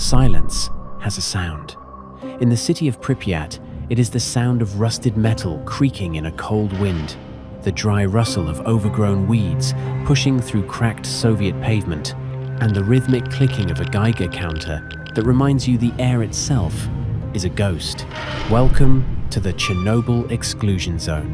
Silence has a sound. In the city of Pripyat, it is the sound of rusted metal creaking in a cold wind, the dry rustle of overgrown weeds pushing through cracked Soviet pavement, and the rhythmic clicking of a Geiger counter that reminds you the air itself is a ghost. Welcome to the Chernobyl Exclusion Zone.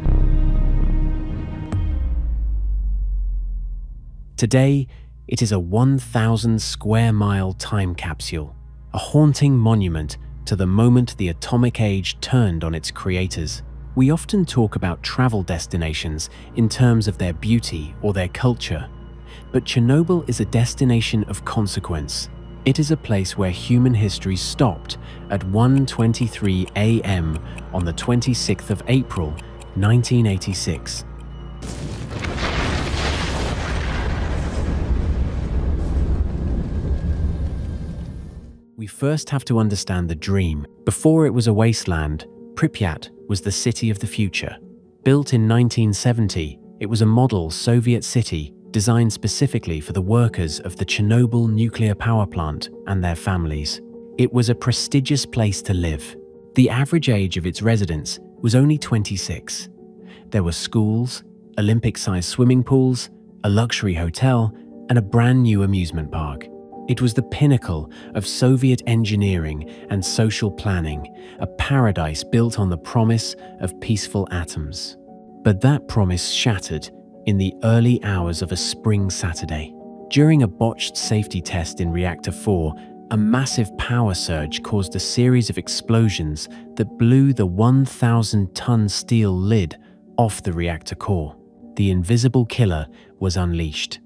Today, it is a 1,000 square mile time capsule, a haunting monument to the moment the atomic age turned on its creators. We often talk about travel destinations in terms of their beauty or their culture, but Chernobyl is a destination of consequence. It is a place where human history stopped at 1:23 a.m. on the 26th of April, 1986. We first have to understand the dream. Before it was a wasteland, Pripyat was the city of the future. Built in 1970, it was a model Soviet city designed specifically for the workers of the Chernobyl nuclear power plant and their families. It was a prestigious place to live. The average age of its residents was only 26. There were schools, Olympic-sized swimming pools, a luxury hotel, and a brand new amusement park. It was the pinnacle of Soviet engineering and social planning, a paradise built on the promise of peaceful atoms. But that promise shattered in the early hours of a spring Saturday. During a botched safety test in Reactor 4, a massive power surge caused a series of explosions that blew the 1,000-ton steel lid off the reactor core. The invisible killer was unleashed.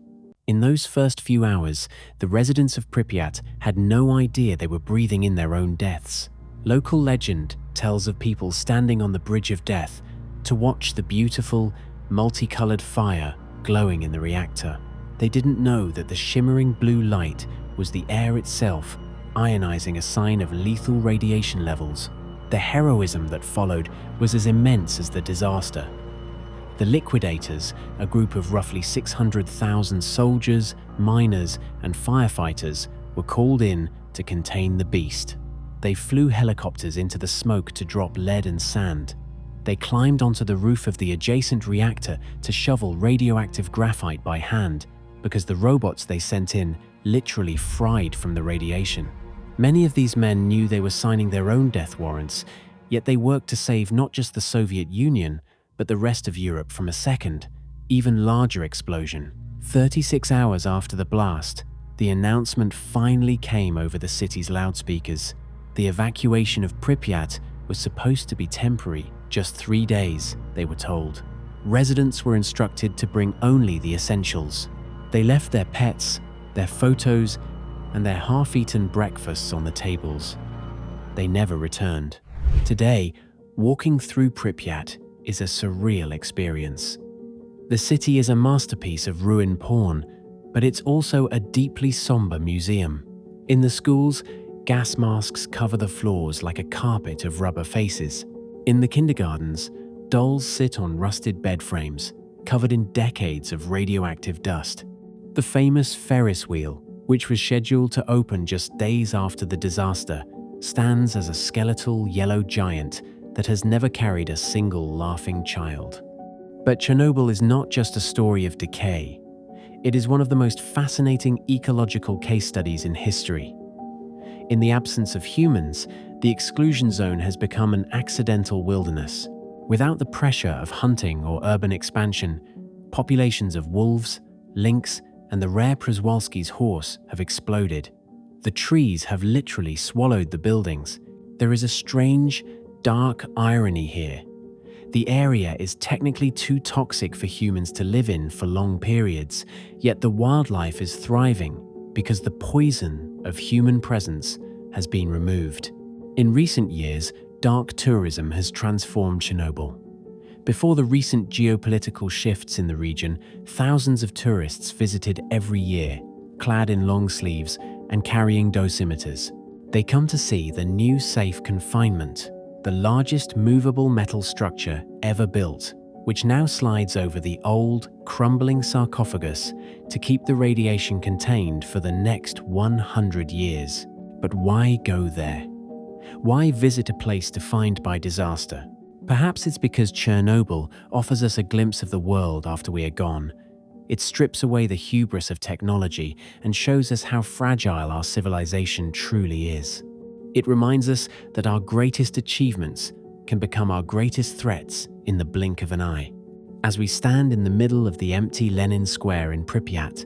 In those first few hours, the residents of Pripyat had no idea they were breathing in their own deaths. Local legend tells of people standing on the bridge of death to watch the beautiful, multicolored fire glowing in the reactor. They didn't know that the shimmering blue light was the air itself, ionizing a sign of lethal radiation levels. The heroism that followed was as immense as the disaster. The liquidators, a group of roughly 600,000 soldiers, miners, and firefighters, were called in to contain the beast. They flew helicopters into the smoke to drop lead and sand. They climbed onto the roof of the adjacent reactor to shovel radioactive graphite by hand, because the robots they sent in literally fried from the radiation. Many of these men knew they were signing their own death warrants, yet they worked to save not just the Soviet Union, but the rest of Europe from a second, even larger explosion. 36 hours after the blast, the announcement finally came over the city's loudspeakers. The evacuation of Pripyat was supposed to be temporary, just 3 days, they were told. Residents were instructed to bring only the essentials. They left their pets, their photos, and their half-eaten breakfasts on the tables. They never returned. Today, walking through Pripyat is a surreal experience. The city is a masterpiece of ruined porn, but it's also a deeply somber museum. In the schools, gas masks cover the floors like a carpet of rubber faces. In the kindergartens, dolls sit on rusted bed frames, covered in decades of radioactive dust. The famous Ferris wheel, which was scheduled to open just days after the disaster, stands as a skeletal yellow giant that has never carried a single laughing child. But Chernobyl is not just a story of decay. It is one of the most fascinating ecological case studies in history. In the absence of humans, the exclusion zone has become an accidental wilderness. Without the pressure of hunting or urban expansion, populations of wolves, lynx, and the rare Przewalski's horse have exploded. The trees have literally swallowed the buildings. There is a strange, dark irony here. The area is technically too toxic for humans to live in for long periods, yet the wildlife is thriving because the poison of human presence has been removed. In recent years, dark tourism has transformed Chernobyl. Before the recent geopolitical shifts in the region, thousands of tourists visited every year, clad in long sleeves and carrying dosimeters. They come to see the new safe confinement, the largest movable metal structure ever built, which now slides over the old, crumbling sarcophagus to keep the radiation contained for the next 100 years. But why go there? Why visit a place defined by disaster? Perhaps it's because Chernobyl offers us a glimpse of the world after we are gone. It strips away the hubris of technology and shows us how fragile our civilization truly is. It reminds us that our greatest achievements can become our greatest threats in the blink of an eye. As we stand in the middle of the empty Lenin Square in Pripyat,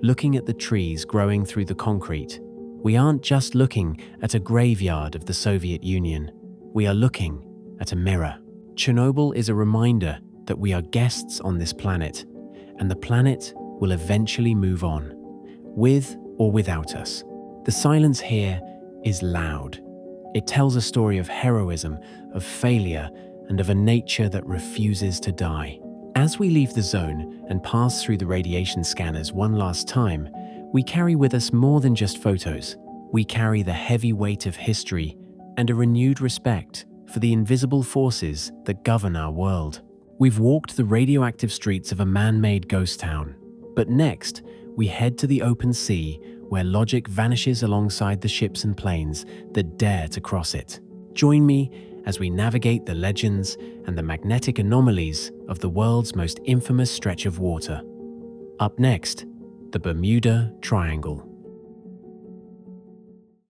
looking at the trees growing through the concrete, we aren't just looking at a graveyard of the Soviet Union. We are looking at a mirror. Chernobyl is a reminder that we are guests on this planet, and the planet will eventually move on, with or without us. The silence here is loud. It tells a story of heroism, of failure, and of a nature that refuses to die. As we leave the zone and pass through the radiation scanners one last time, we carry with us more than just photos. We carry the heavy weight of history and a renewed respect for the invisible forces that govern our world. We've walked the radioactive streets of a man-made ghost town, but next we head to the open sea where logic vanishes alongside the ships and planes that dare to cross it. Join me as we navigate the legends and the magnetic anomalies of the world's most infamous stretch of water. Up next, the Bermuda Triangle.